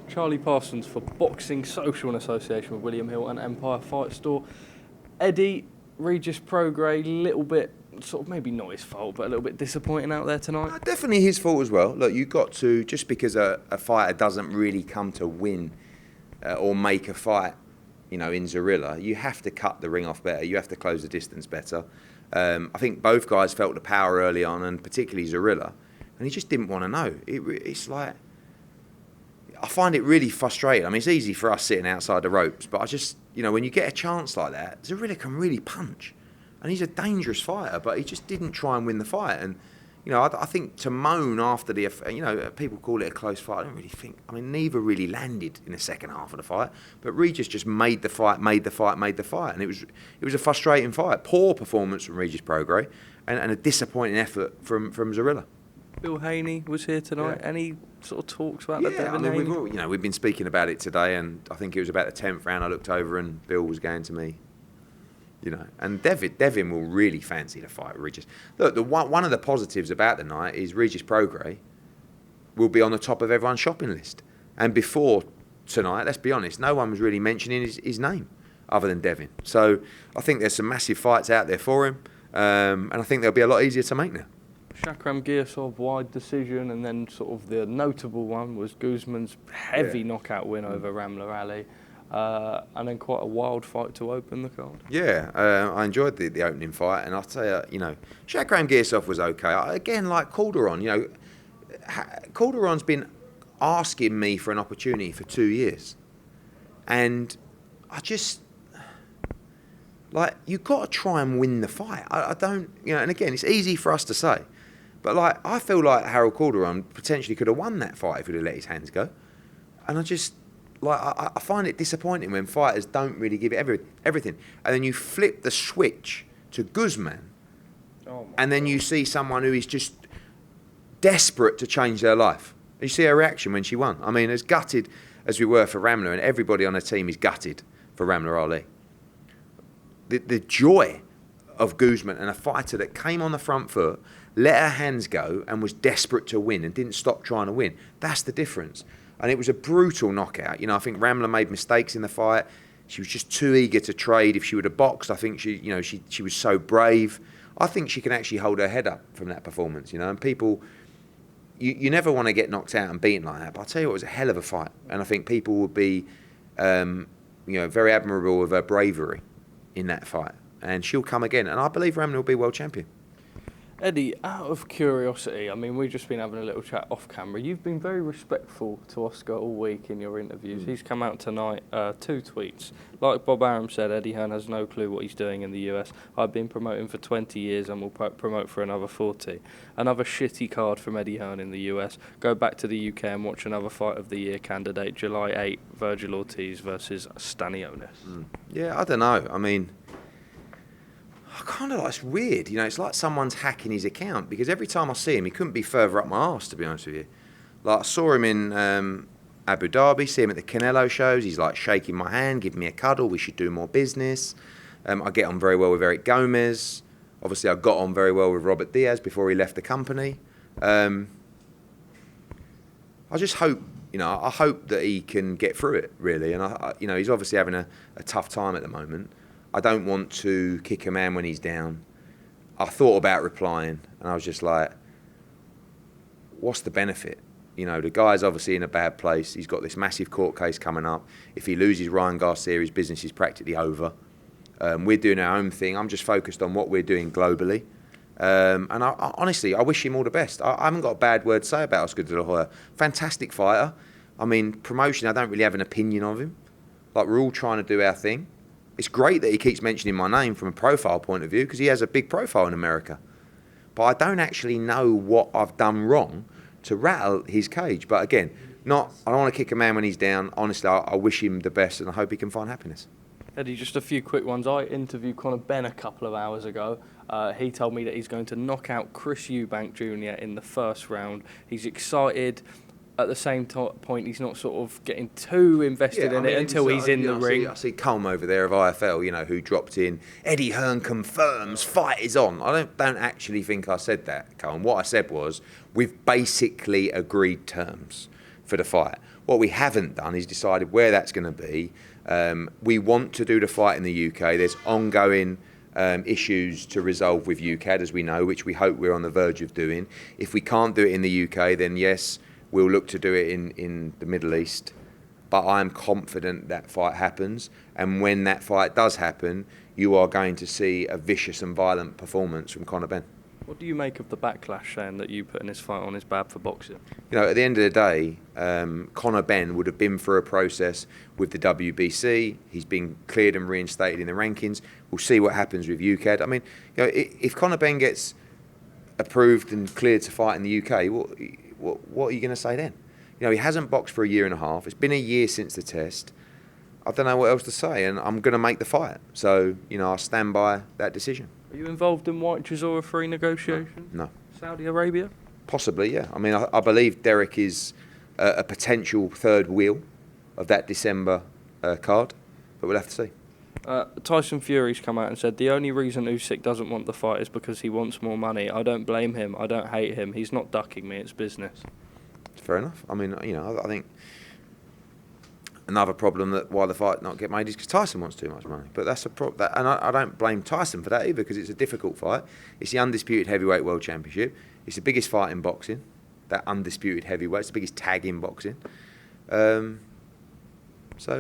Charlie Parsons for Boxing Social in association with William Hill and Empire Fight Store. Eddie, Regis Progais, little bit, sort of maybe not his fault, but a little bit disappointing out there tonight. Definitely his fault as well. Look, you've got to, just because a fighter doesn't really come to win or make a fight, in Zorilla, you have to cut the ring off better. You have to close the distance better. I think both guys felt the power early on, and particularly Zorilla, and he just didn't want to know. It's like, I find it really frustrating. I mean, it's easy for us sitting outside the ropes, but I just, when you get a chance like that, Zorilla can really punch. And he's a dangerous fighter, but he just didn't try and win the fight. And, I think to moan after the, people call it a close fight. I don't really think, neither really landed in the second half of the fight. But Regis just made the fight. And it was a frustrating fight. Poor performance from Regis Progais and a disappointing effort from Zorilla. Bill Haney was here tonight. Yeah. Any sort of talks about that? Yeah, we've been speaking about it today, and I think it was about the 10th round I looked over and Bill was going to me, and Devin will really fancy the fight with Regis. Look, one of the positives about the night is Regis Progais will be on the top of everyone's shopping list. And before tonight, let's be honest, no one was really mentioning his name other than Devin. So I think there's some massive fights out there for him, and I think they'll be a lot easier to make now. Shakram Girsov wide decision, and then sort of the notable one was Guzman's heavy knockout win over Ramla Ali, and then quite a wild fight to open the card. Yeah, I enjoyed the opening fight, and I'll tell you, Shakram Girsov was okay. Again, like Calderon, Calderon's been asking me for an opportunity for 2 years, and I just... you've got to try and win the fight. I don't, and again, it's easy for us to say. But, I feel like Harold Calderon potentially could have won that fight if he'd have let his hands go. And I just, I find it disappointing when fighters don't really give it everything. And then you flip the switch to Guzman, and then you see someone who is just desperate to change their life. And you see her reaction when she won. As gutted as we were for Ramla, and everybody on the team is gutted for Ramla Ali. The joy of Guzman and a fighter that came on the front foot, let her hands go and was desperate to win and didn't stop trying to win. That's the difference. And it was a brutal knockout. I think Ramla made mistakes in the fight. She was just too eager to trade. If she would have boxed, I think she was so brave. I think she can actually hold her head up from that performance, And people, you never want to get knocked out and beaten like that. But I'll tell you what, it was a hell of a fight. And I think people would be, very admirable of her bravery in that fight, and she'll come again, and I believe Ramla will be world champion. Eddie, out of curiosity, we've just been having a little chat off camera. You've been very respectful to Oscar all week in your interviews. He's come out tonight, 2 tweets. Like Bob Arum said, Eddie Hearn has no clue what he's doing in the US. I've been promoting for 20 years and will promote for another 40. Another shitty card from Eddie Hearn in the US. Go back to the UK and watch another Fight of the Year candidate, July 8, Virgil Ortiz versus Stanionis. Yeah, I don't know. It's weird, it's like someone's hacking his account, because every time I see him, he couldn't be further up my arse, to be honest with you. I saw him in Abu Dhabi, see him at the Canelo shows, he's shaking my hand, giving me a cuddle, we should do more business. I get on very well with Eric Gomez. Obviously, I got on very well with Robert Diaz before he left the company. I just hope, I hope that he can get through it, really. And, he's obviously having a tough time at the moment. I don't want to kick a man when he's down. I thought about replying, and I was just like, what's the benefit? The guy's obviously in a bad place. He's got this massive court case coming up. If he loses Ryan Garcia, his business is practically over. We're doing our own thing. I'm just focused on what we're doing globally. And I honestly, I wish him all the best. I haven't got a bad word to say about Oscar De La Hoya. Fantastic fighter. Promotion, I don't really have an opinion of him. We're all trying to do our thing. It's great that he keeps mentioning my name from a profile point of view, because he has a big profile in America. But I don't actually know what I've done wrong to rattle his cage. But again, I don't want to kick a man when he's down. Honestly, I wish him the best, and I hope he can find happiness. Eddie, just a few quick ones. I interviewed Conor Ben a couple of hours ago. He told me that he's going to knock out Chris Eubank Jr. in the first round. He's excited. at the same point, he's not sort of getting too invested in it until he's in the ring. I see Culm over there of IFL, who dropped in, Eddie Hearn confirms, fight is on. I don't actually think I said that, Culm. What I said was, we've basically agreed terms for the fight. What we haven't done is decided where that's going to be. We want to do the fight in the UK. There's ongoing issues to resolve with UKAD, as we know, which we hope we're on the verge of doing. If we can't do it in the UK, then yes, we'll look to do it in the Middle East. But I'm confident that fight happens. And when that fight does happen, you are going to see a vicious and violent performance from Conor Benn. What do you make of the backlash saying that you putting this fight on is bad for boxing? At the end of the day, Conor Benn would have been through a process with the WBC. He's been cleared and reinstated in the rankings. We'll see what happens with UKAD. I mean, if Conor Benn gets approved and cleared to fight in the UK, what are you going to say then? He hasn't boxed for a year and a half. It's been a year since the test. I don't know what else to say, and I'm going to make the fight. So, I stand by that decision. Are you involved in Whyte Chisora 3 negotiations? No. Saudi Arabia? Possibly, yeah. I mean, I believe Derek is a potential third wheel of that December card, but we'll have to see. Tyson Fury's come out and said the only reason Usyk doesn't want the fight is because he wants more money. I don't blame him. I don't hate him. He's not ducking me. It's business. Fair enough. I mean, I think another problem that why the fight not get made is because Tyson wants too much money. But that's a problem, and I don't blame Tyson for that either, because it's a difficult fight. It's the undisputed heavyweight world championship. It's the biggest fight in boxing. That undisputed heavyweight. It's the biggest tag in boxing. So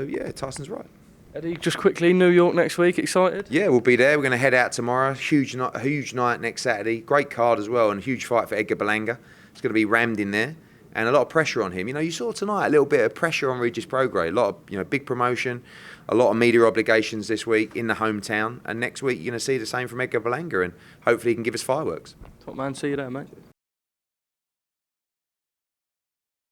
yeah, Tyson's right. Eddie, just quickly, New York next week. Excited? Yeah, we'll be there. We're going to head out tomorrow. Huge night next Saturday. Great card as well, and a huge fight for Edgar Berlanga. It's going to be rammed in there. And a lot of pressure on him. You saw tonight a little bit of pressure on Regis Progais. A lot of, big promotion, a lot of media obligations this week in the hometown. And next week you're going to see the same from Edgar Berlanga, and hopefully he can give us fireworks. Top man, see you there, mate.